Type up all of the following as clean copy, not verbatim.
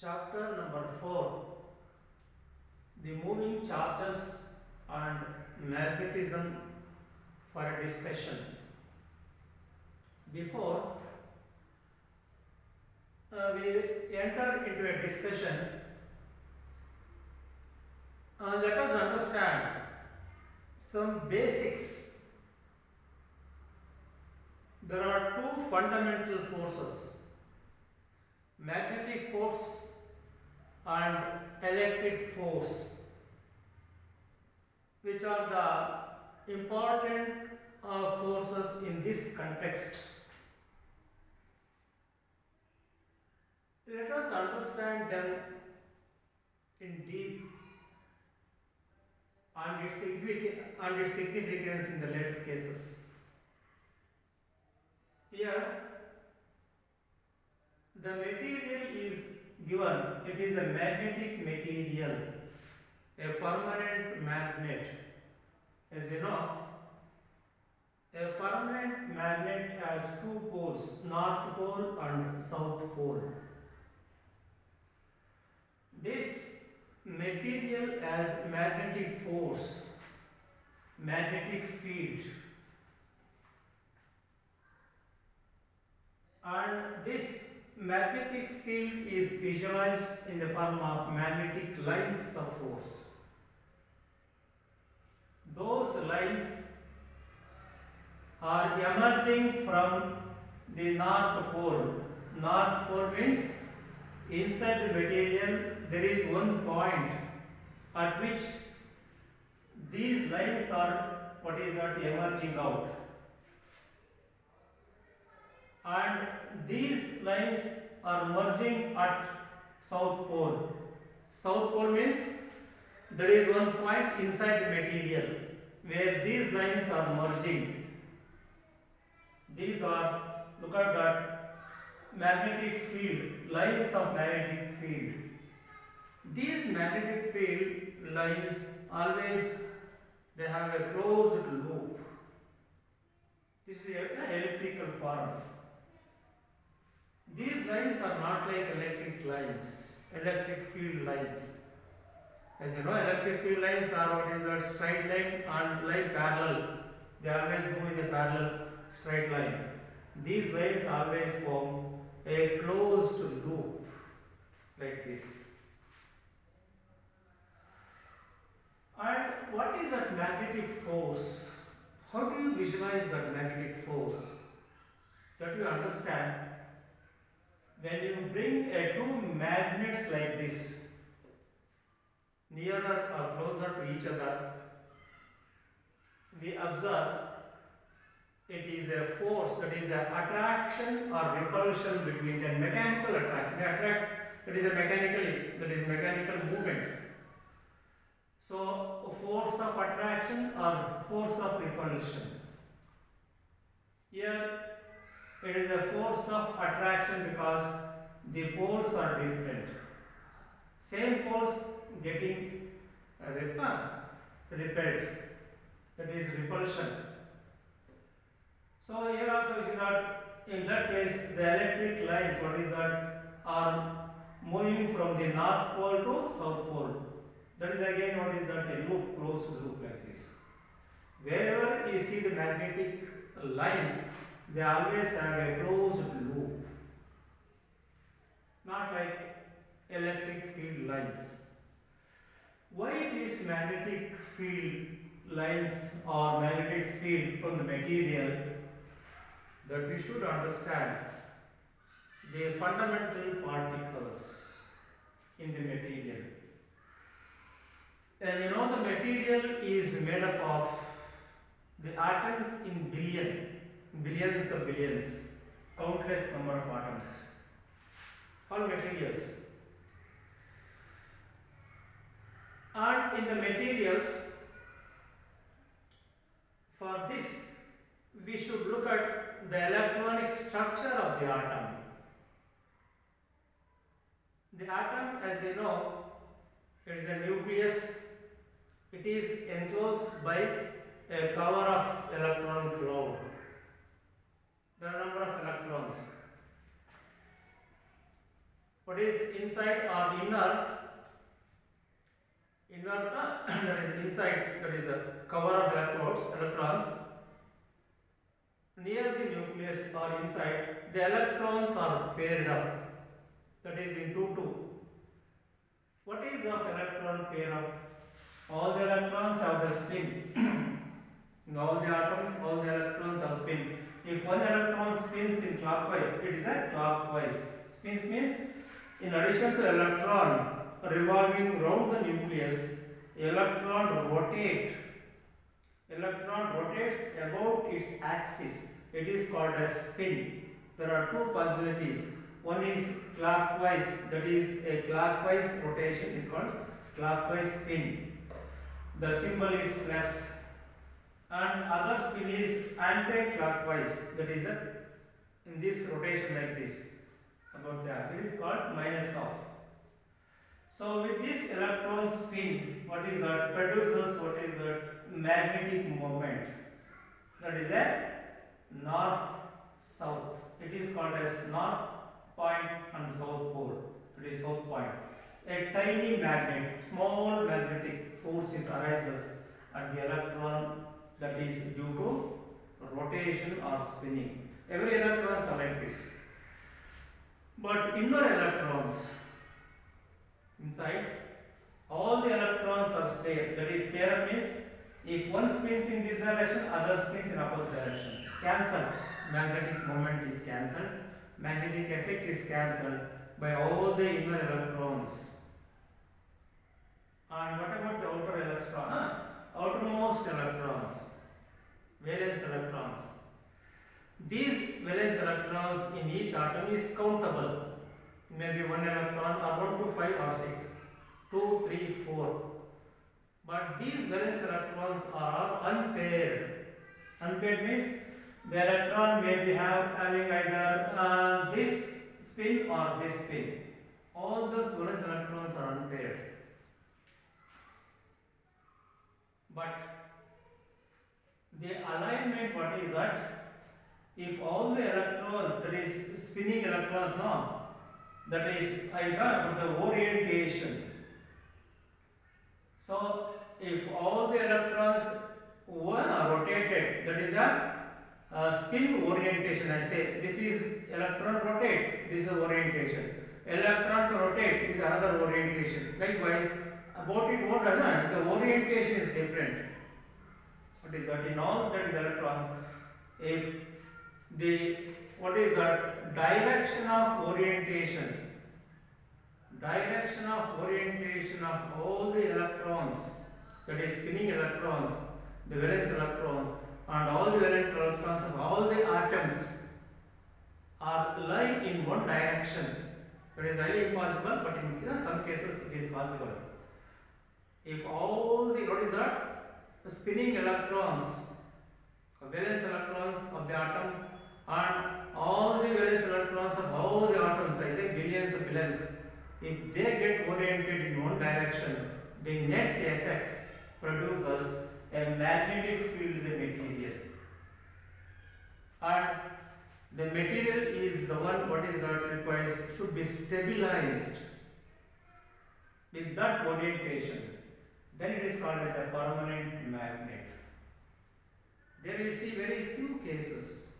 Chapter number 4, the moving charges and magnetism for a discussion. Before we enter into a discussion, let us understand some basics. There are two fundamental forces, magnetic force and electric force, which are the important forces in this context. Let us understand them in deep and its significance in the later cases. Here, the material is given, it is a magnetic material, a permanent magnet. As you know, a permanent magnet has two poles, north pole and south pole. This material has magnetic force, magnetic field, and this magnetic field is visualized in the form of magnetic lines of force. Those lines are emerging from the north pole. North pole means inside the material there is one point at which these lines are emerging out, and these lines are merging at south pole. South pole means there is one point inside the material where these lines are merging. These are, look at that, magnetic field, lines of magnetic field. These magnetic field lines always, they have a closed loop. This is an electrical form. These lines are not like electric lines, electric field lines. As you know, electric field lines are a straight line and like parallel. They always move in a parallel straight line. These lines always form a closed loop like this. And what is that magnetic force? How do you visualize that magnetic force? That you understand, when you bring two magnets like this nearer or closer to each other, we observe it is a force, that is an attraction or repulsion between them. Mechanical attraction. That is mechanical movement. So, a force of attraction or force of repulsion. Here, it is a force of attraction because the poles are different. Same poles getting repelled. That is repulsion. So here also we see that in that case the electric lines, are moving from the north pole to south pole. That is again a loop, closed loop like this. Wherever you see the magnetic lines, they always have a closed loop, not like electric field lines. Why these magnetic field lines or magnetic field from the material? That we should understand the fundamental particles in the material. And you know, the material is made up of the atoms in billions of billions, countless number of atoms, all materials. And in the materials, for this, we should look at the electronic structure of the atom. The atom, as you know, it is a nucleus. It is enclosed by a cover of electron cloud. There are a number of electrons. What is inside inside or inner that is inside, that is a cover of electrons near the nucleus or inside, the electrons are paired up, that is into two. What is of electron pair up? All the electrons have the spin. In all the atoms, all the electrons have spin. If one electron spins in clockwise, it is a clockwise. Spins means in addition to electron revolving round the nucleus, electron rotates about its axis. It is called as spin. There are two possibilities. One is clockwise, that is a clockwise rotation, it is called clockwise spin. The symbol is plus. And other spin is anti-clockwise, that is in this rotation like this, about that. It is called minus of. So with this electron spin, what is that? Produces what is that? Magnetic moment. That is a north-south. It is called as north point and south pole. It is south point. A tiny magnet, small magnetic force arises at the electron, that is due to rotation or spinning. Every electrons are like this. But inner electrons, inside, all the electrons are paired. That is, pair means if one spins in this direction, other spins in opposite direction. Cancel. Magnetic moment is cancelled. Magnetic effect is cancelled by all the inner electrons. And what about the outer electron? Outermost electrons, valence electrons. These valence electrons in each atom is countable. Maybe one electron or 1 to 5 or 6, 2, 3, 4. But these valence electrons are unpaired. Unpaired means the electron may be having either this spin or this spin. All those valence electrons are unpaired. But the alignment, what is that? If all the electrons, that is spinning electrons, no, that is, I talk about the orientation. So if all the electrons were rotated, that is a spin orientation. I say this is electron rotate, this is orientation. Electron to rotate is another orientation. Likewise, about it what the orientation is different. What is that? In all that is electrons, if the what is that direction of orientation of all the electrons, that is spinning electrons, the valence electrons, and all the valence electrons of all the atoms are lie in one direction. That is highly impossible, but in some cases it is possible. If all the what is that spinning electrons, valence electrons of the atom, and all the valence electrons of all the atoms, I say billions of billions, if they get oriented in one direction, the net effect produces a magnetic field in the material. And the material is the one what is that requires should be stabilized with that orientation. Then it is called as a permanent magnet. There we see very few cases,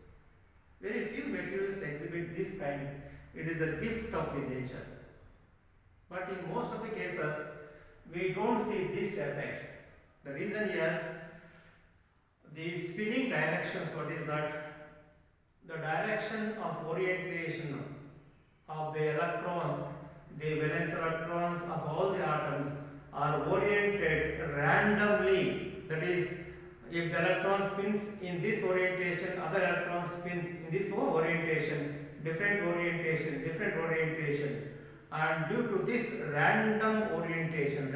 very few materials exhibit this kind. It is a gift of the nature. But in most of the cases, we don't see this effect. The reason here, the spinning directions, what is that? The direction of orientation of the electrons, the valence electrons of all the atoms are oriented randomly. That is, if the electron spins in this orientation, other electron spins in this orientation, different orientation. And due to this random orientation,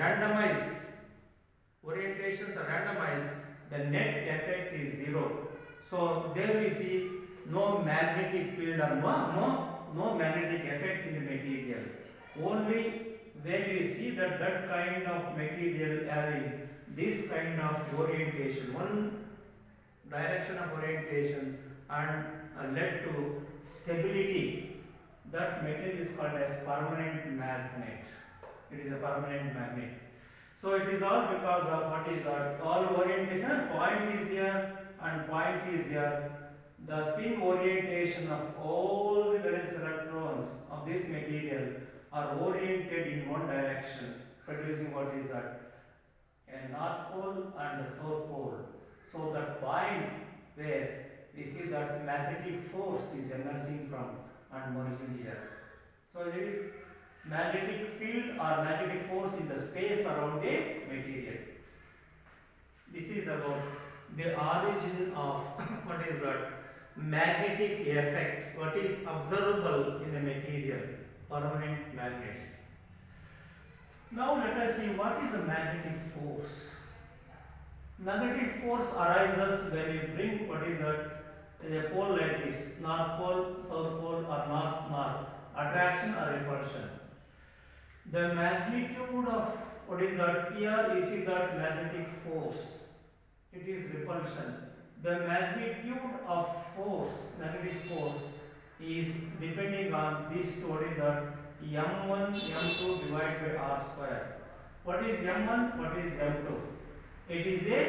orientations are randomized, the net effect is zero. So there we see no magnetic field or no magnetic effect in the material. Only when we see that kind of material having this kind of orientation, one direction of orientation, and led to stability, that material is called as permanent magnet. It is a permanent magnet. So it is all because of what is that? All orientation, point is here and point is here. The spin orientation of all the valence electrons of this material are oriented in one direction, producing what is that? A north pole and a south pole. So that point where we see that magnetic force is emerging from and merging here. So there is magnetic field or magnetic force in the space around the material. This is about the origin of what is that? Magnetic effect, what is observable in the material, permanent magnets. Now let us see what is the magnetic force. Magnetic force arises when you bring what is that? A pole like this, north pole, south pole or north, attraction or repulsion. The magnitude of what is that? Here you see that magnetic force. It is repulsion. The magnitude of force, magnetic force, is depending on this two. What is that? M1, M2 divided by R square. What is M1? What is M2? It is the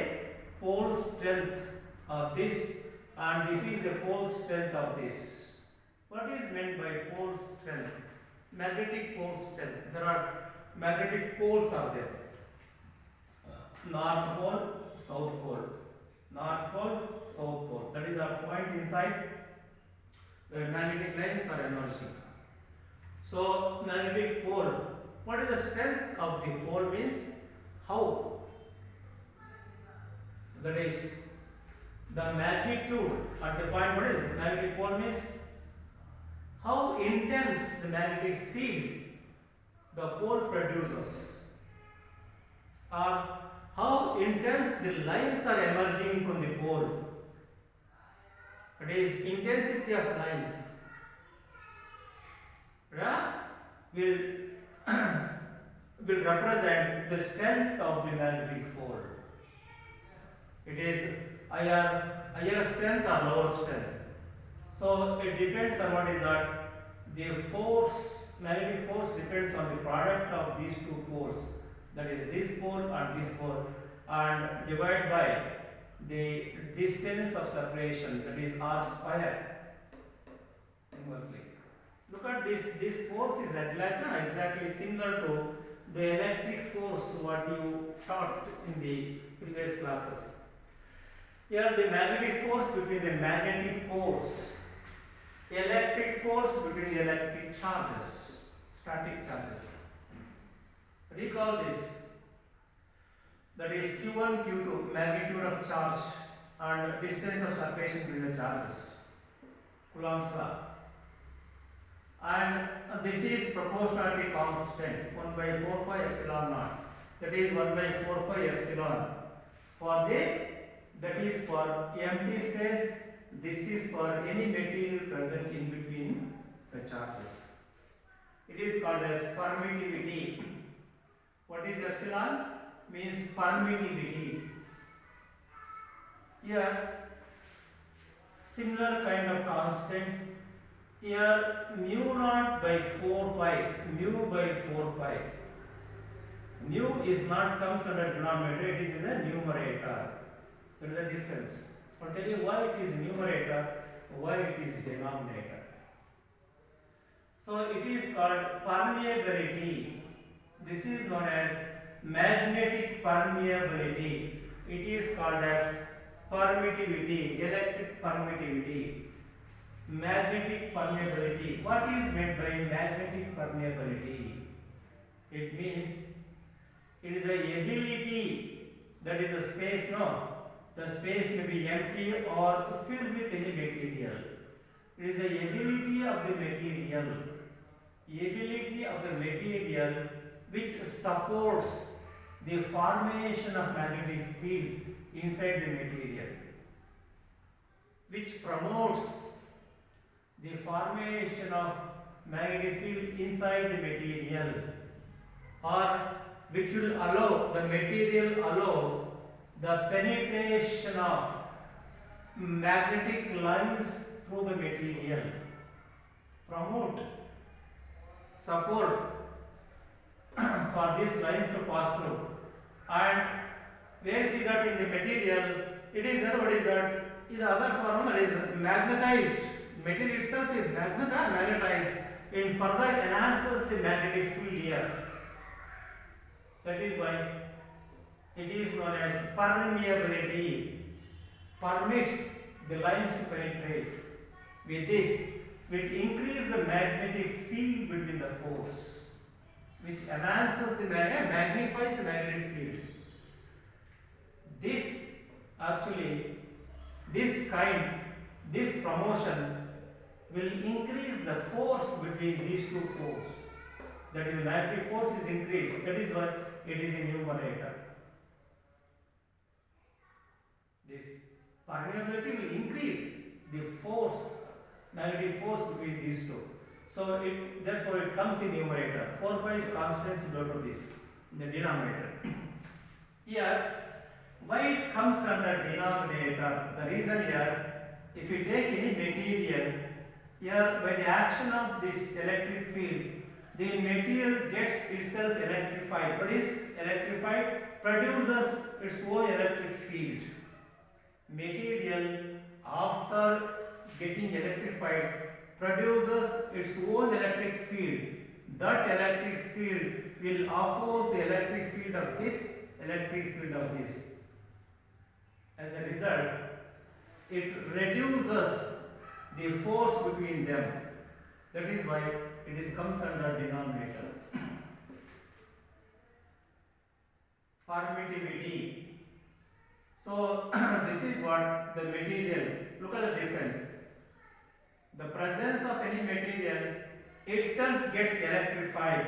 pole strength of this, and this is the pole strength of this. What is meant by pole strength? Magnetic pole strength. There are magnetic poles are there. North pole, south pole. North pole, south pole. That is a point inside where magnetic lines are emerging. So magnetic pole. What is the strength of the pole means? How? That is the magnitude at the point. What is it? Magnetic pole means how intense the magnetic field the pole produces, or how intense the lines are emerging from the pole. It is intensity of lines. Yeah? Will will represent the strength of the magnetic pole. It is higher strength or lower strength. So it depends on what is that. The force, magnetic force depends on the product of these two poles. That is this pole and this pole, and divided by the distance of separation, that is R square inversely. Look at this force is exactly similar to the electric force what you taught in the previous classes. Here the magnetic force between the magnetic poles, electric force between the electric charges, static charges. Recall this. That is Q1, Q2, magnitude of charge and distance of separation between the charges. Coulomb's law. And this is proportionality constant, 1 by 4 pi epsilon naught. That is 1 by 4 pi epsilon. For that is for empty space. This is for any material present in between the charges. It is called as permittivity. What is epsilon? Means permittivity. Here, similar kind of constant. Here, mu naught by 4 pi, mu by 4 pi. Mu is not comes under denominator, it is in the numerator. There is a difference. I'll tell you why it is numerator, why it is denominator. So it is called permeability. This is known as magnetic permeability. It is called as permittivity, electric permittivity. Magnetic permeability. What is meant by magnetic permeability? It means it is a ability, that is the space, no? The space may be empty or filled with any material. It is the ability of the material which supports the formation of magnetic field inside the material, which promotes the formation of magnetic field inside the material, or which will allow the penetration of magnetic lines through the material. Promote support for these lines to pass through. And where you see that in the material, it is what is that? In the other form, it is magnetized. Material itself is magnetized. It further enhances the magnetic field here. That is why it is known as permeability. Permits the lines to penetrate. With this, will increase the magnetic field between the force, which enhances the magnifies the magnetic field. This actually, this promotion will increase the force between these two poles. That is, the magnetic force is increased. That is what it is in numerator. This permeability will increase the force, magnetic force between these two. So therefore it comes in numerator. 4 pi is constant equal to this in the denominator. Here, why it comes under denominator? The reason here, if you take any material, here by the action of this electric field, the material gets itself electrified. What is electrified? Produces its own electric field. Material, after getting electrified, produces its own electric field. That electric field will oppose the electric field of this, electric field of this. As a result, it reduces the force between them. That is why it comes under denominator. Permittivity. So this is what the material, look at the difference. The presence of any material itself gets electrified,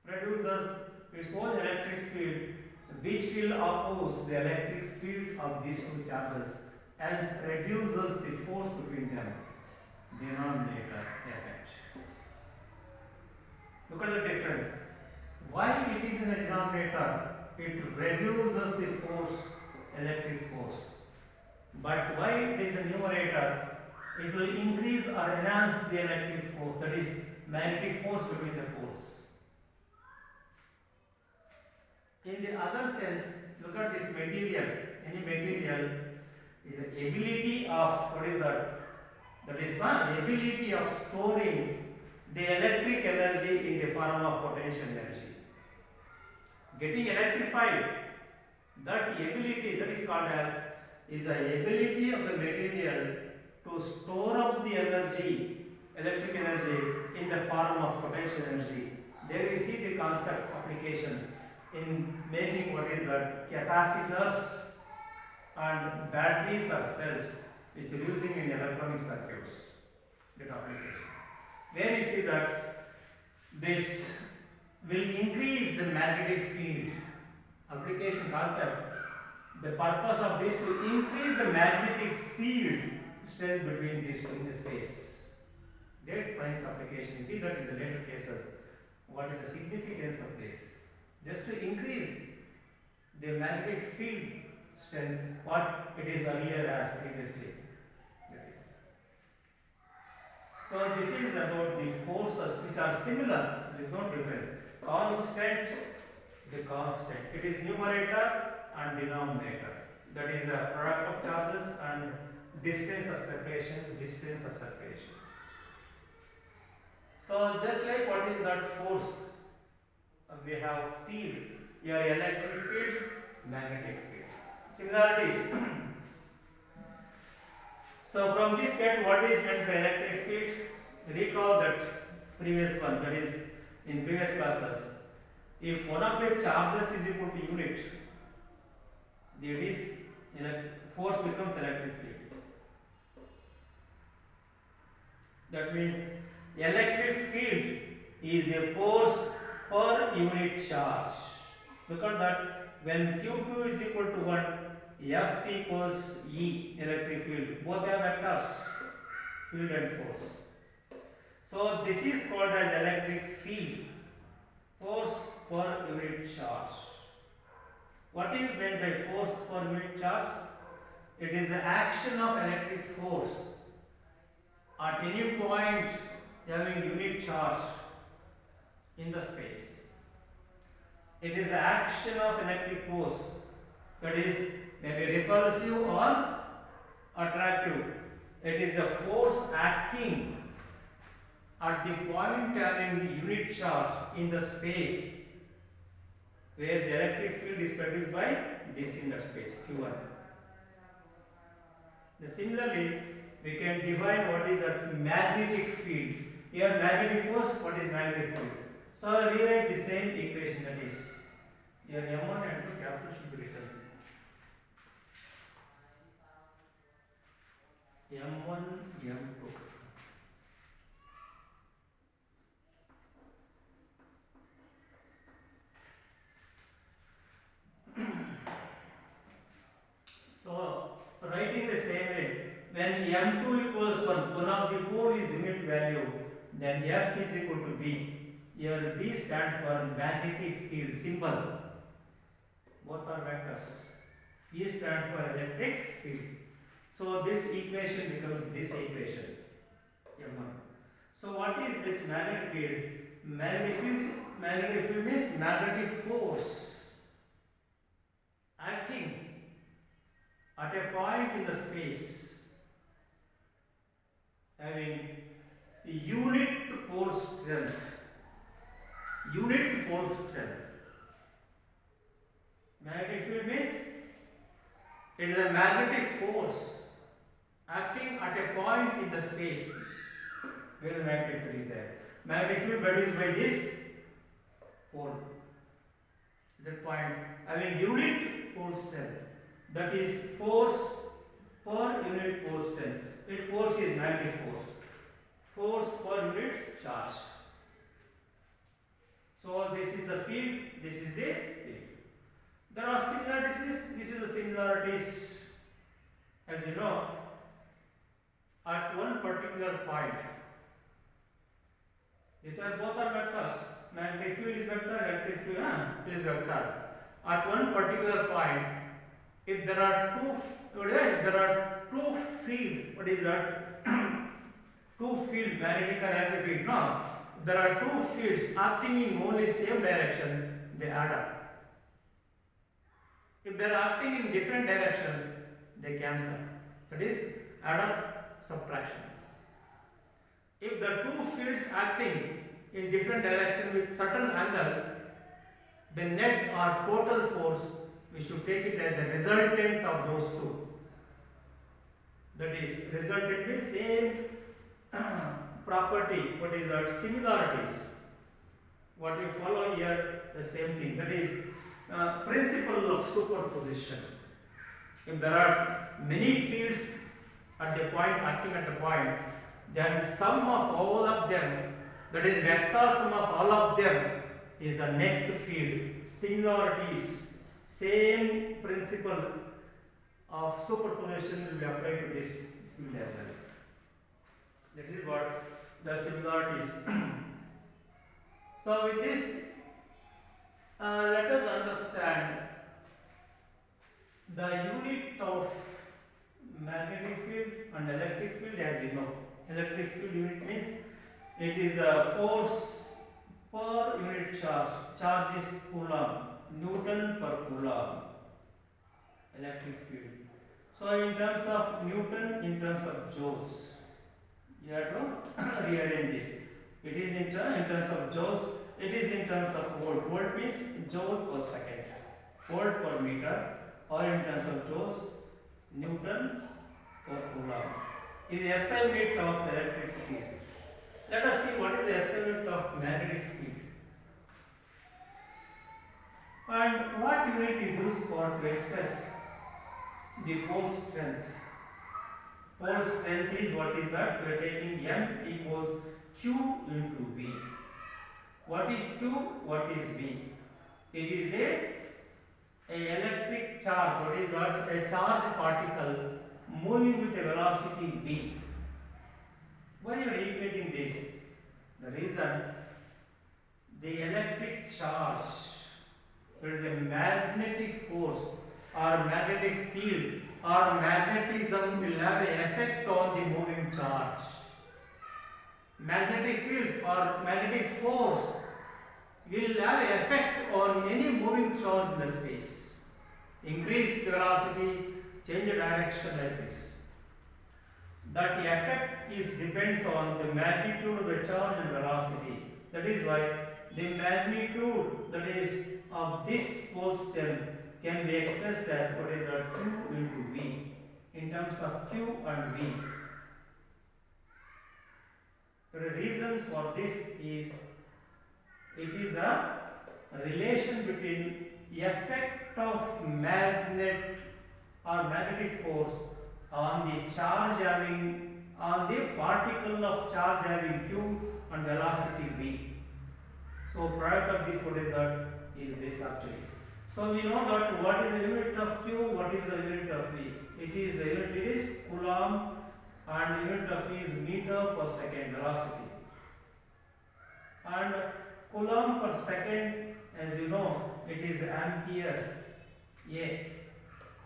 produces its own electric field, which will oppose the electric field of these two charges, hence reduces the force between them. Denominator effect. Look at the difference. Why it is in the denominator? It reduces the force, electric force. But why it is a numerator? It will increase or enhance the electric force, that is magnetic force between the poles. In the other sense, look at this material. Any material is the ability of, what is that? That is the ability of storing the electric energy in the form of potential energy. Getting electrified, that ability, that is called as, is the ability of the material to store up the energy, electric energy, in the form of potential energy. There we see the concept application in making what is that capacitors and batteries or cells, which are using in electronic circuits. That application. Where you see that this will increase the magnetic field. Application concept. The purpose of this to increase the magnetic field strength between these two in the space. That finds application. You see that in the later cases. What is the significance of this? Just to increase the magnetic field strength, what it is earlier as previously. That is. So this is about the forces which are similar. There is no difference. Constant, the constant. It is numerator and denominator. That is a product of charges and distance of separation, distance of separation. So just like what is that force? We have field. Here electric field, magnetic field. Similarities. So from this get what is meant by electric field? Recall that previous one, that is in previous classes. If one of the charges is equal to unit, force becomes electric field. That means electric field is a force per unit charge. Look at that. When Q2 is equal to 1, F equals E, electric field. Both are vectors, field and force. So this is called as electric field, force per unit charge. What is meant by force per unit charge? It is the action of electric force at any point having unit charge in the space. It is the action of electric force, that is maybe repulsive or attractive. It is the force acting at the point having unit charge in the space where the electric field is produced by this in that space Q1. Similarly, we can define what is a magnetic field. Here magnetic force, what is magnetic field? So I rewrite the same equation, that is here M1 and 2 capital should be written. M1, M2. So writing the same way, when M2 equals 1 of the pole is unit value, then F is equal to B. Here B stands for magnetic field symbol. Both are vectors. E stands for electric field. So this equation becomes this equation, M1. So what is this magnetic field? Magnetic field means magnetic force acting at a point in the space having unit pole strength. Unit pole strength. Magnetic field means it is a magnetic force acting at a point in the space where the magnetic field is there. Magnetic field produced by this pole. That point having unit pole strength, that is force per unit pole strength. Its force is magnetic force. Force per unit charge. So this is the field, this is the field. There are similarities. This is the similarities. As you know, at one particular point, these are both are vectors. Magnetic field is vector, electric field is vector. At one particular point, if there are two field, what is that? Two field, magnetic and electric field. No, there are two fields acting in only same direction, they add up. If they are acting in different directions, they cancel. That is add up, subtraction. If the two fields acting in different direction with certain angle, the net or total force, we should take it as a resultant of those two. That is, resultant means same property. What is that? Similarities. What you follow here, the same thing. That is principle of superposition. If there are many fields at the point, acting at the point, then sum of all of them, that is vector sum of all of them, is the net field. Similarities, same principle of superposition will be applied to this field as well. That is what the similarities. So with this, let us understand the unit of magnetic field and electric field. As you know, electric field unit means it is a force per unit charge. Charge is coulomb, Newton per coulomb. Electric field. So in terms of Newton, in terms of joules, you have to rearrange this. It is in terms of joules. It is in terms of volt. Volt means joule per second. Volt per meter, or in terms of joules, Newton per coulomb. Is the SI unit of electric field. Let us see what is the SI unit of magnetic field. And what unit is used for to express the pole strength? Pole strength is, what is that? We are taking M equals Q into V. What is Q? What is V? It is a electric charge. What is that? A charge particle moving with a velocity v. Why are we equating this? The reason, the electric charge, what is that? A charge particle moving with a velocity v. What is Q? What is V? It is a electric charge, what is that? A charge particle moving with a velocity v. Why are we equating this? The reason, the electric charge moving with a velocity v. Why are we equating this? The reason, the electric charge, there is a magnetic force or magnetic field or magnetism will have an effect on the moving charge. magnetic field or magnetic force will have an effect on any moving charge in the space. Increase the velocity, change the direction like this. That effect is depends on the magnitude of the charge and velocity. That is why the magnitude, that is of this pole stem, can be expressed as what is a Q into V in terms of Q and V. The reason for this is it is a relation between effect of magnet or magnetic force on the charge having, on the particle of charge having Q and velocity V. So product of this, what is that, is this actually. So we know that what is the unit of Q, what is the unit of V. It is coulomb, and unit of V is meter per second velocity. And coulomb per second, as you know, it is ampere A.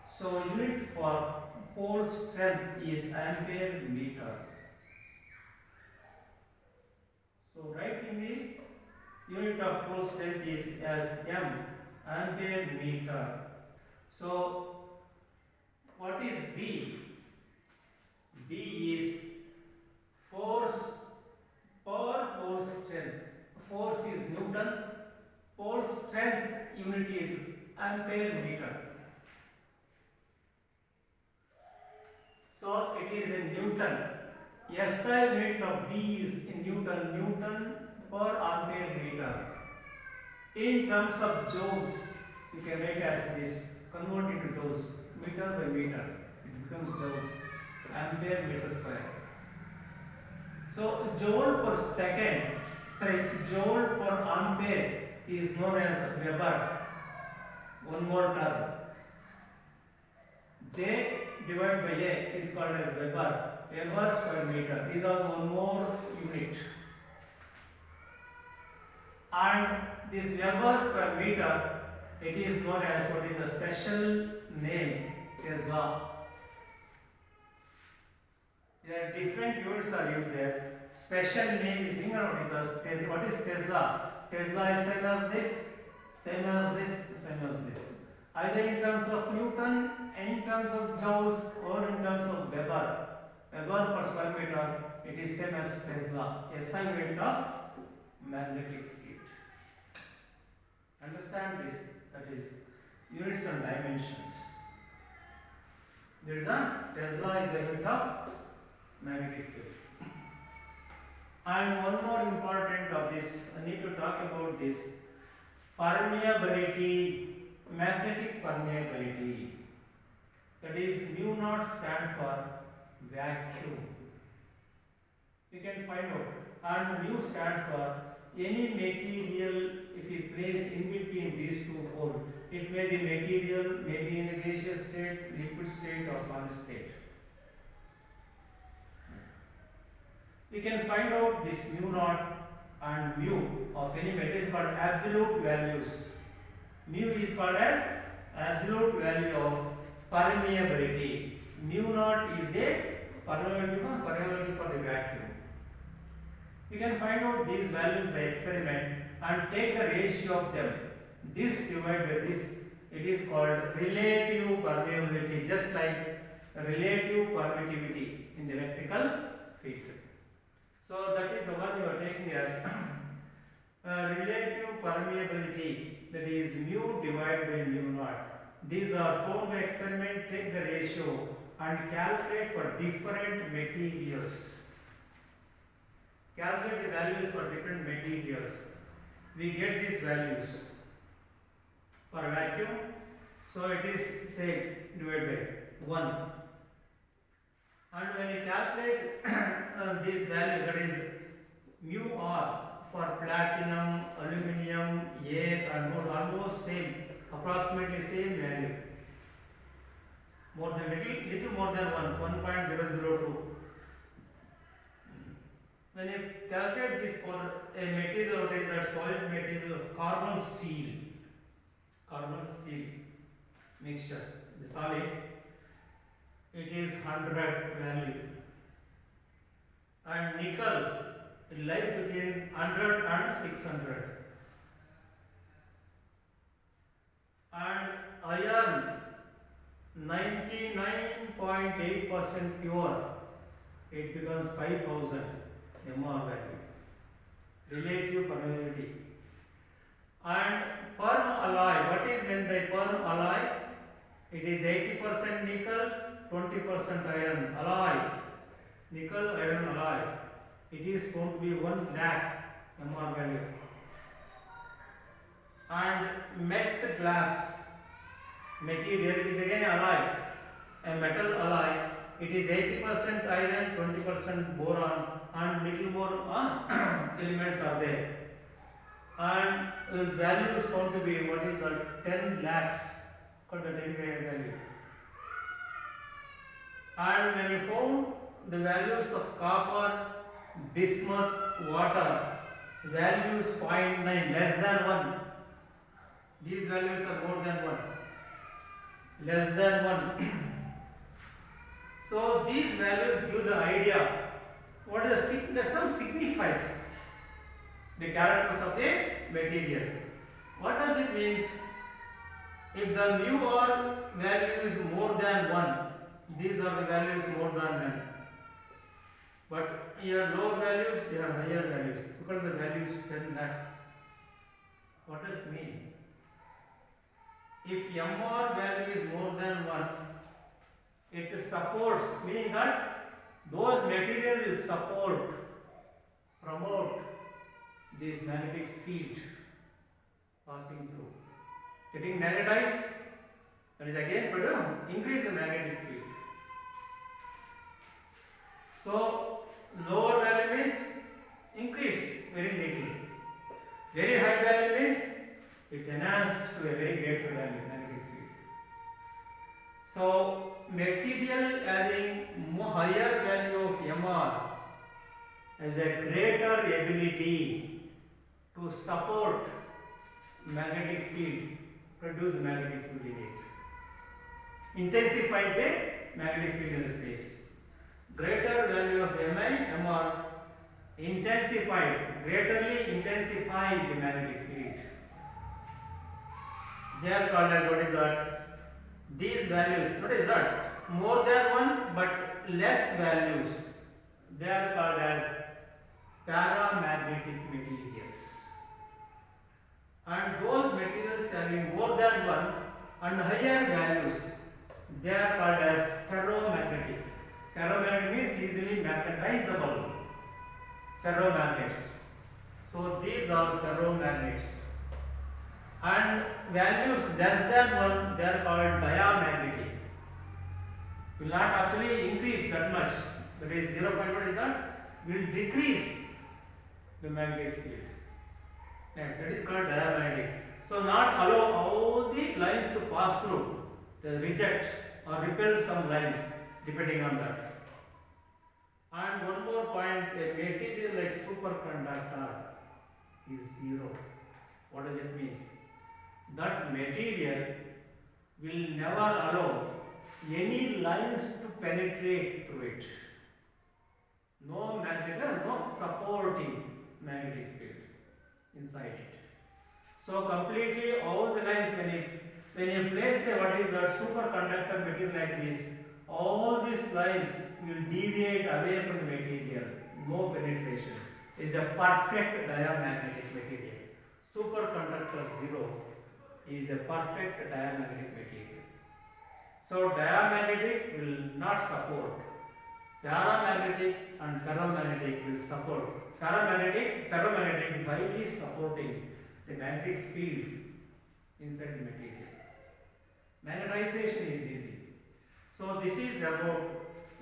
So unit for pole strength is ampere meter. So writing the unit of pole strength is as M, ampere meter. So what is B? B is force per pole strength. Force is Newton, pole strength unit is ampere meter. So it is in Newton. SI unit of B is in Newton, Newton per ampere meter. In terms of joules, you can write as this, convert into joules, meter by meter, it becomes joules, ampere meter square. So joule per second, joule per ampere is known as Weber. One more term. J divided by A is called as Weber. Weber per meter is also one more unit. And this Weber per meter, it is known as what is a special name, Tesla. There are different units are used there. Special name is Tesla. What is Tesla? Tesla is same as this, same as this, same as this. Either in terms of Newton, in terms of joules, or in terms of Weber. Weber per square meter, it is same as Tesla, SI unit of magnetic field. Understand this? That is units and dimensions. There is a Tesla is the unit of magnetic field. And one more important of this, I need to talk about this permeability, magnetic permeability. That is mu naught stands for vacuum. You can find out. And mu stands for any material, if you place in between these two poles, it may be material, maybe in a gaseous state, liquid state, or solid state. We can find out this mu naught and mu of any material is called absolute values. Mu is called as absolute value of permeability. Mu naught is the permeability for the vacuum. You can find out these values by experiment and take the ratio of them. This divided by this, it is called relative permeability, just like relative permittivity in the electrical field. So that is the one you are taking as relative permeability, that is mu divided by mu naught. These are found by experiment. Take the ratio and calculate for different materials. Calculate the values for different materials. We get these values for vacuum. So it is say divided by 1. And when you calculate this value, that is mu r for platinum, aluminium, air, and gold, almost same, approximately same value. More than little more than 1.002. When you calculate this for a material, what is that solid material of carbon steel mixture, the solid, it is 100 value. And nickel, It lies between 100 and 600. And iron 99.8% pure, it becomes 5000 MR value, relative permeability. And perm alloy, what is meant by perm alloy? It is 80% nickel, 20% iron alloy, nickel iron alloy. It is going to be 1 lakh MR value. And met glass material, it is again alloy, a metal alloy. It is 80% iron, 20% boron, and little more elements are there. And its value is going to be, what is that, 10 lakhs for the 10 value. And when you found the values of copper, bismuth, water, values 0.9, less than 1. These values are more than 1, less than 1. So these values give the idea what is the sum signifies the characters of the material. What does it means? If the mu or value is more than 1, these are the values more than 1. But here lower values, they are higher values. Look at the values 10 lakhs. What does it mean? If MR value is more than 1, it supports, meaning that those material will support, promote this magnetic field passing through. Getting magnetized, that is again going to increase the magnetic field. So lower value means increase very little. Very high value means it enhances to a very greater value, magnetic field. So material having higher value of MR has a greater ability to support magnetic field, produce magnetic field in it. Intensify the magnetic field in the space. Greater value of MR intensified, greatly intensified the magnetic field. They are called as, what is that? These values, what is that? More than 1 but less values, they are called as paramagnetic materials. And those materials having more than 1 and higher values, they are called as ferromagnetic. Ferromagnetic means easily magnetizable ferromagnets. So these are ferromagnets. And values less than 1, they are called diamagnetic. Will not actually increase that much. That is 0.1 is that will decrease the magnetic field. That is called diamagnetic. So not allow all the lines to pass through. They reject or repel some lines depending on that. And one more point, a material like superconductor is 0. What does it mean? That material will never allow any lines to penetrate through it. No magnetic, no supporting magnetic field inside it. So completely all the lines, when you place a, what is that, superconductor material like this, all these lines will deviate away from the material. No penetration. It is a perfect diamagnetic material. Superconductor 0 is a perfect diamagnetic material. So diamagnetic will not support. Paramagnetic and ferromagnetic will support. Ferromagnetic highly supporting the magnetic field inside the material. Magnetization is easy. So this is about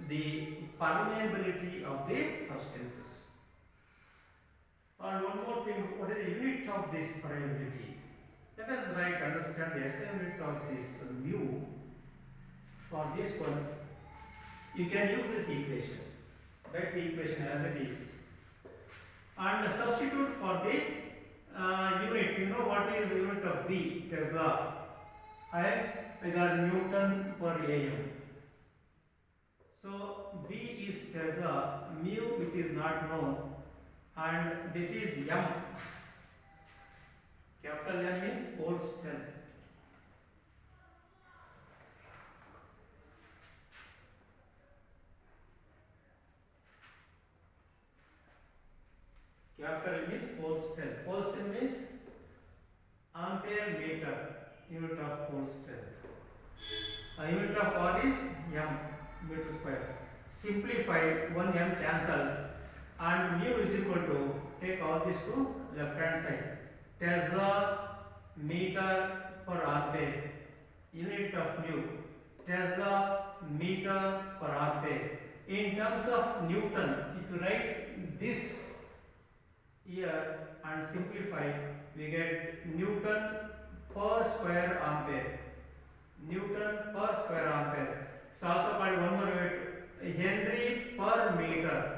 the permeability of the substances. And one more thing, what is the unit of this permeability? Let us understand the SI unit of this mu. For this one, you can use this equation. Write the equation as it is. And substitute for the unit. You know what is the unit of B, Tesla? I got Newton per AM. So B is Tesla, mu which is not known, and this is M. Capital M is pole strength. Capital M is pole strength. Pole strength is ampere meter, unit of pole strength. A unit of R is M, meter square. Simplify, 1 M cancel, and mu is equal to, take all this to left hand side. Tesla meter per ampere, unit of mu. Tesla meter per ampere. In terms of Newton, if you write this here and simplify, we get Newton per square ampere. Newton per square ampere. It's also called one more unit, Henry per meter.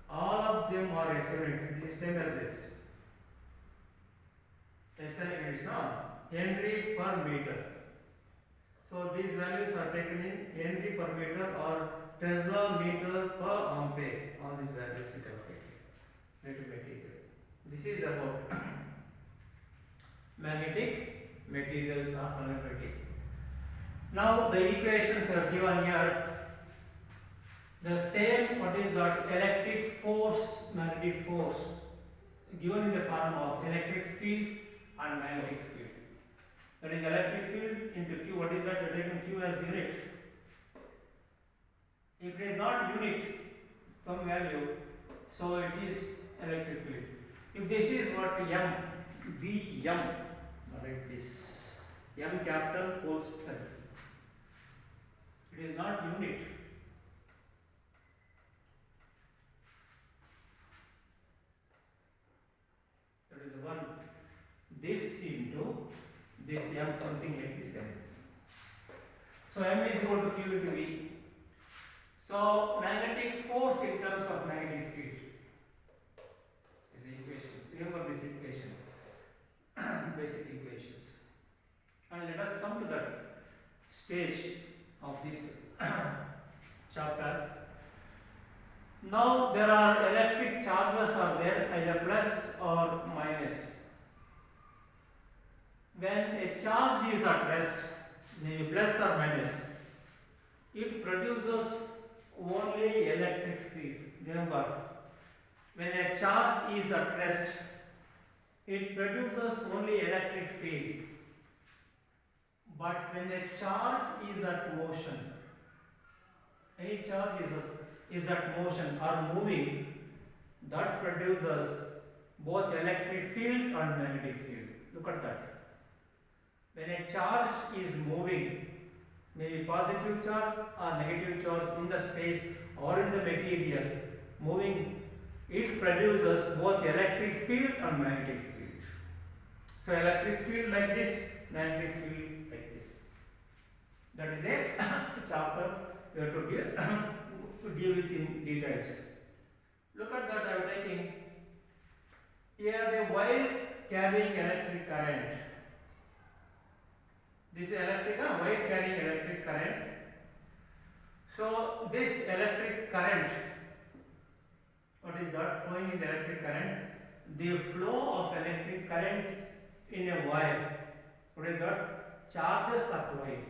All of them are SI unit. This is same as this. SI units, no? Henry per meter. So these values are taken in Henry per meter or Tesla meter per ampere. All these values it are taken. Related material. This is about magnetic materials or conductivity. Now the equations are given here. The same, what is that, electric force, magnetic force, given in the form of electric field and magnetic field. That is electric field into Q. What is that? We are taking Q as unit. If it is not unit, some value, so it is electric field. If this is what M, V M, write this M capital pole strength. It is not unit. That is one. This into this M, something like this M. So M is equal to Q into V. So magnetic force in terms of magnetic field. These equations. Remember this equation. Basic equations. And let us come to that stage of this chapter. Now there are electric charges are there, either plus or minus. When a charge is at rest, maybe plus or minus, it produces only electric field. Remember, when a charge is at rest, it produces only electric field. But when a charge is at motion, any charge is at motion or moving, that produces both electric field and magnetic field. Look at that. When a charge is moving, maybe positive charge or negative charge in the space or in the material, moving, it produces both electric field and magnetic field. So electric field like this, magnetic field like this. That is a chapter we have to deal with in details. Look at that, I am taking here the wire carrying electric current. This is wire carrying electric current. So this electric current, what is that? Flowing in the electric current. The flow of electric current in a wire, what is that? Charges are flowing.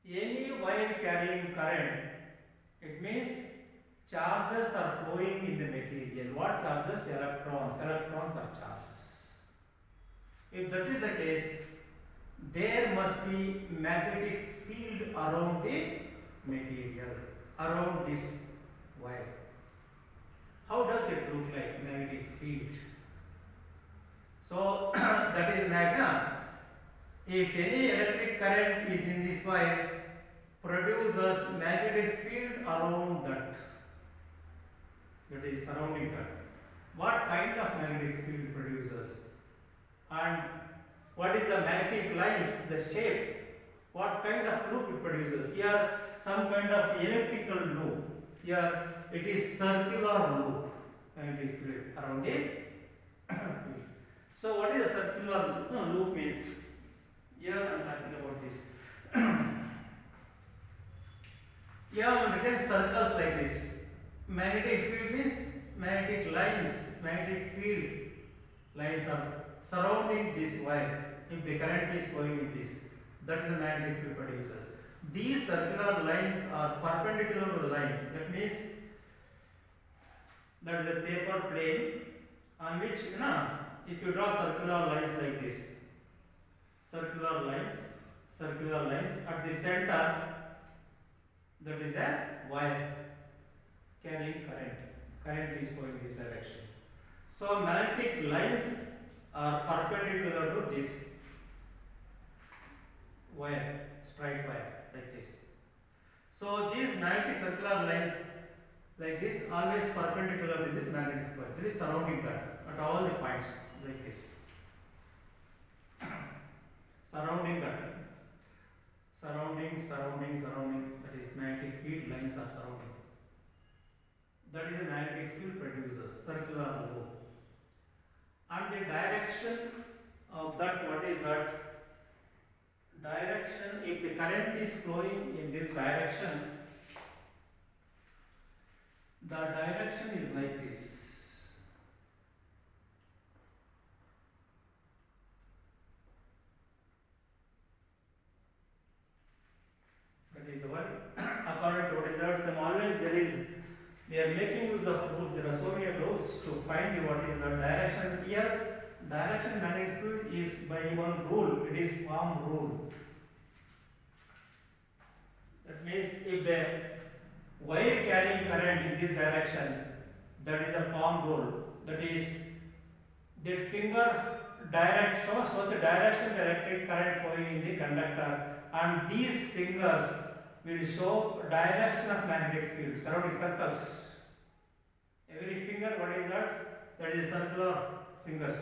Any wire carrying current, it means charges are flowing in the material. What charges? Electrons. Electrons are charges. If that is the case, there must be magnetic field around the material, around this wire. How does it look like, magnetic field? So that is magnet. If any electric current is in this wire, produces magnetic field around that. That is surrounding that. What kind of magnetic field produces? And what is the magnetic lines, the shape? What kind of loop it produces? Here some kind of elliptical loop. Here it is circular loop, magnetic field around the field. So what is a circular loop means? Here I am talking about this. Here I am written circles like this. Magnetic field means magnetic lines, magnetic field lines are surrounding this wire. If the current is flowing in this, that is a magnetic field produces. These circular lines are perpendicular to the line. That means that is a paper plane on which, if you draw circular lines like this, circular lines at the center, that is a wire carrying current. Current is flowing in this direction. So magnetic lines are perpendicular to this wire, straight wire like this. So these magnetic circular lines like this always perpendicular with this magnetic coil. There is surrounding that at all the points like this. Surrounding that. Surrounding. That is magnetic field lines are surrounding. That is a magnetic field produces circular loop. And the direction of that, what is that? Direction, if the current is flowing in this direction, the direction is like this. That is what according to what is that, always there is, we are making use of rules. There are so many rules to find what is the direction. Here, direction magnetic field is by one rule. It is Ohm rule. That means if the wire carrying current in this direction, that is a Ohm rule. That is, the fingers direct shows the direction directed current flowing in the conductor, and these fingers will show direction of magnetic field surrounding circles. Every finger, what is that? That is circular fingers.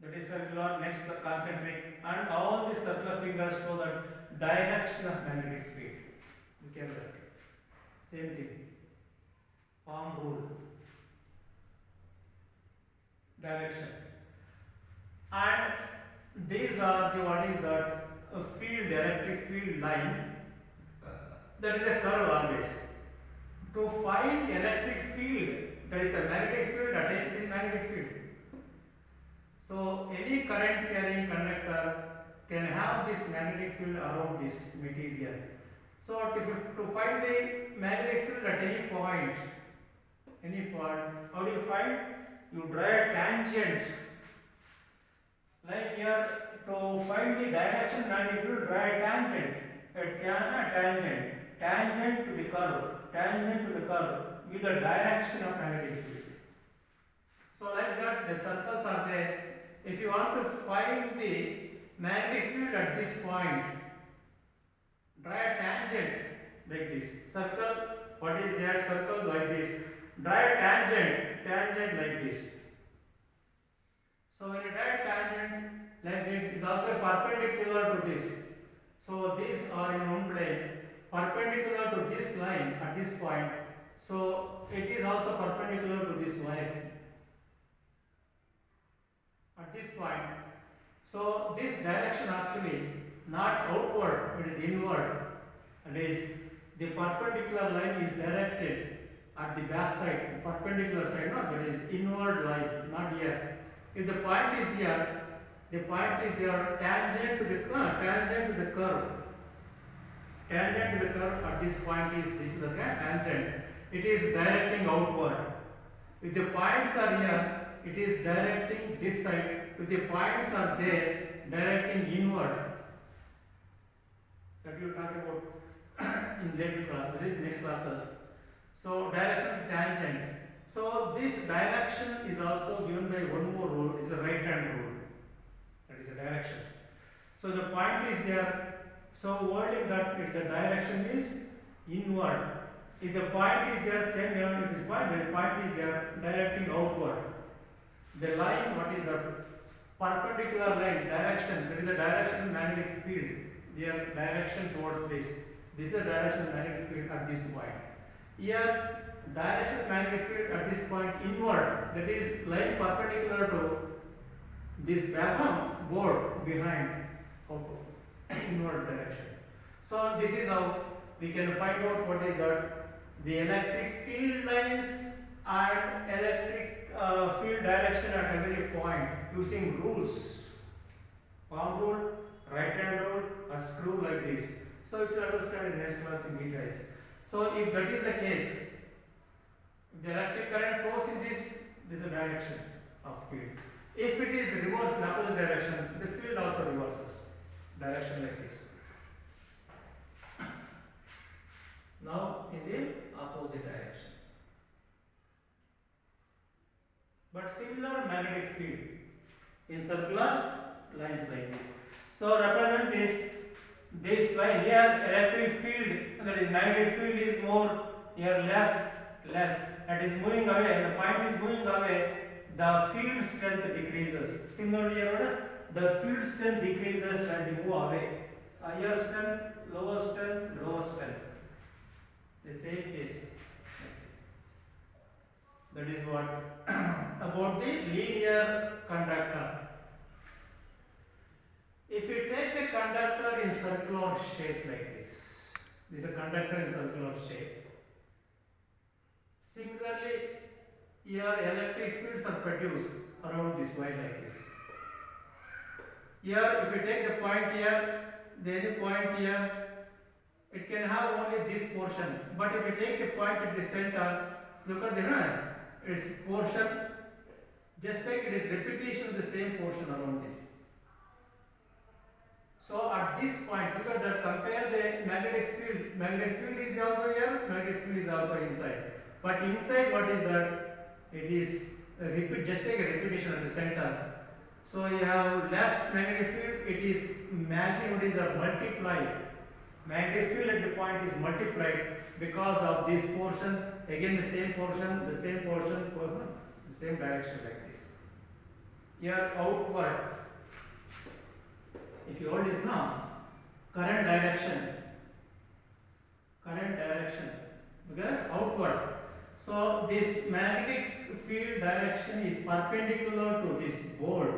That is circular, next concentric, and all these circular fingers show the direction of magnetic field. You can write. Same thing. Ohm rule. Direction. And these are the, what is that? A field, electric field line. That is a curve always. To find electric field, there is a magnetic field, that is magnetic field. So any current carrying conductor can have this magnetic field around this material. So to find the magnetic field at any point, how do you find? You draw a tangent. Like here, to find the direction magnetic field, draw a tangent. Tangent to the curve, give the direction of magnetic field. So like that, the circles are there. If you want to find the magnetic field at this point, draw a tangent like this. Circle, what is here? Circle like this. Draw a tangent like this. So when you draw a tangent like this, is also perpendicular to this. So these are in one plane, perpendicular to this line at this point. So it is also perpendicular to this line at this point. So this direction actually not outward, it is inward. That is, the perpendicular line is directed at the back side, perpendicular side, no, that is inward line, not here. If the point is here, the point is here, tangent to the curve. Tangent to the curve at this point is, this is the tangent. It is directing outward. If the points are here, it is directing this side. If the points are there, directing inward. That you talk about in later class, that is next classes. So direction tangent. So this direction is also given by one more rule, is a right hand rule. That is a direction. So the point is here. So holding that its a direction is inward. If the point is here, same here, it is point, the point is here, directing outward. The line, what is the perpendicular line, direction, that is a direction magnetic field. Their direction towards this. This is a direction magnetic field at this point. Here, direction magnetic field at this point inward, that is line perpendicular to this background board behind inward direction. So this is how we can find out what is that the electric field lines and electric field direction at every point using rules. Palm rule, right hand rule, a screw like this. So it will understand in next class in details. So if that is the case, if the electric current flows in this is a direction of field. If it is reversed in opposite direction, the field also reverses direction like this. Now in the opposite direction. But similar magnetic field in circular lines like this. So represent this line here, electric field, that is magnetic field is more, here less, that is moving away, the point is moving away, the field strength decreases. Similarly here, the field strength decreases as you move away. Higher strength, lower strength, lower strength. The same case like this. That is what about the linear conductor. If you take the conductor in circular shape like this is a conductor in circular shape. Similarly, here electric fields are produced around this wire like this. Here, if you take the point here, any point here, it can have only this portion. But if you take the point at the center, look at the its portion. Just take it is repetition of the same portion around this. So at this point, look at that, compare the magnetic field. Magnetic field is also here, magnetic field is also inside. But inside, what is that? It is a repeat, just take a repetition at the center. So you have less magnetic field, it is magnetic, is multiplied. Magnetic field at the point is multiplied because of this portion, again the same portion, the same portion, the same direction like this. Here outward, if you hold this now, current direction, okay, outward. So this magnetic field direction is perpendicular to this board,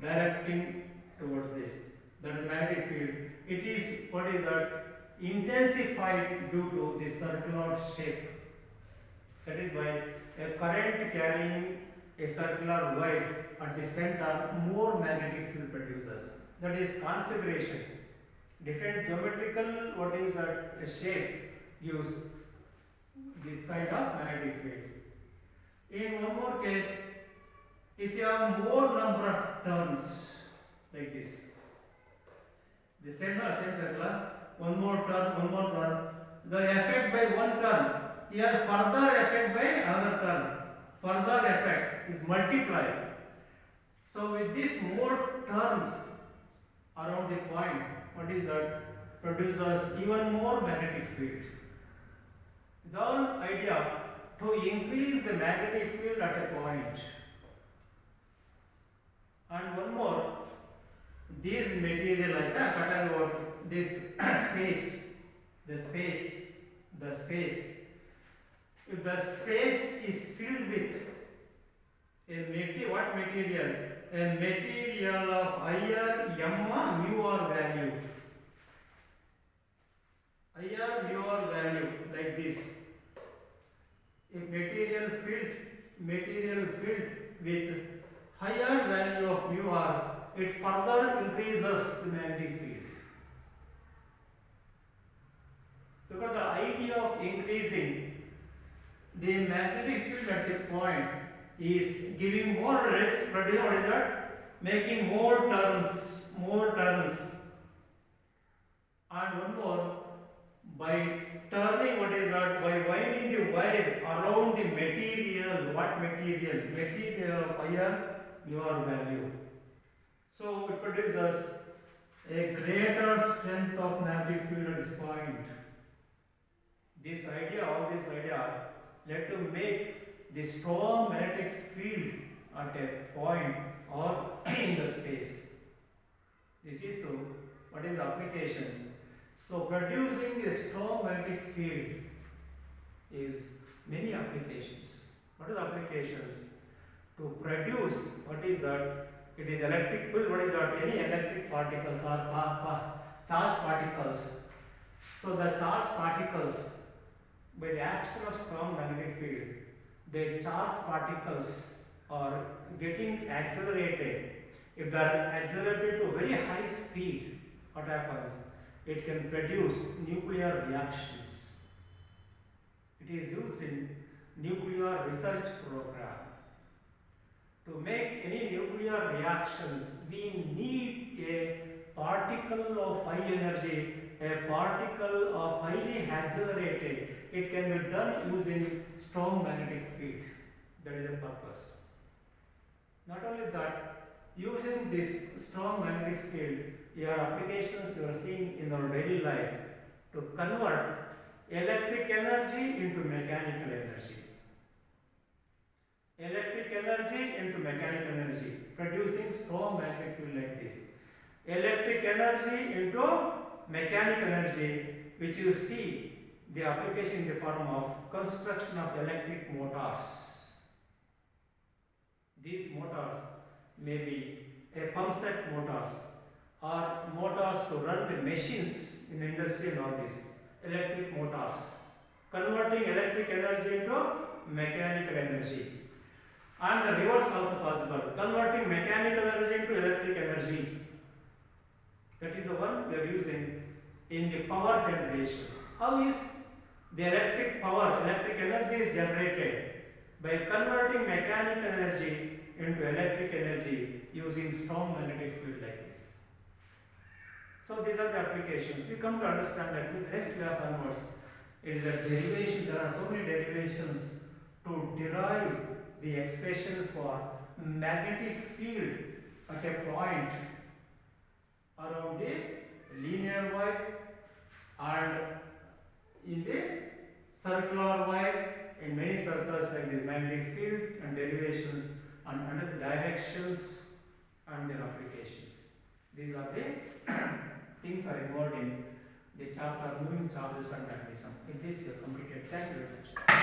directing towards this. That is magnetic field. It is, what is that? Intensified due to this circular shape. That is why a current carrying a circular wire at the center, more magnetic field produces. That is configuration. Different geometrical, what is that, a shape gives this kind of magnetic field. In one more case, if you have more number of turns like this, the same circular, one more turn, the effect by one turn, here further effect by another turn, further effect is multiplied. So with this more turns around the point, what is that, produces even more magnetic field. The whole idea to increase the magnetic field at a point. And one more, this material, I said about this space, the space. If the space is filled with what material? A material of higher mu or value. Higher mu or value like this. If material filled with higher value of mu r, it further increases the magnetic field. Look at the idea of increasing the magnetic field at the point is giving more rates, what is that? Making more turns. And one more, by turning, what is that? By winding the wire around the material, what material? Material of higher mu r value. So it produces a greater strength of magnetic field at this point. All this idea led to make the strong magnetic field at a point or in the space. This is to what is the application. So producing a strong magnetic field is many applications. What are the applications? To produce, what is that? It is electric field, what is that? Any electric particles or charged particles. So the charged particles, by the action of strong magnetic field, the charged particles are getting accelerated. If they are accelerated to very high speed, what happens? It can produce nuclear reactions. It is used in nuclear research program. To make any nuclear reactions, we need a particle of high energy, a particle of highly accelerated. It can be done using strong magnetic field. That is the purpose. Not only that, using this strong magnetic field, your applications you are seeing in our daily life to convert electric energy into mechanical energy. Electric energy into mechanical energy, producing strong magnetic field like this. Electric energy into mechanical energy, which you see the application in the form of construction of electric motors. These motors may be a pump set motors or motors to run the machines in industry and all this. Electric motors, converting electric energy into mechanical energy. And the reverse also possible, converting mechanical energy into electric energy. That is the one we are using in the power generation. How is the electric power, electric energy is generated? By converting mechanical energy into electric energy using strong magnetic field like this. So these are the applications. We come to understand that with next class onwards, it is a derivation. There are so many derivations to derive the expression for magnetic field at a point around the linear wire and in the circular wire, in many circles like the magnetic field and derivations and under directions and their applications. These are the things are involved in the chapter moving charges and magnetism. With this, you have completed. Thank you very much.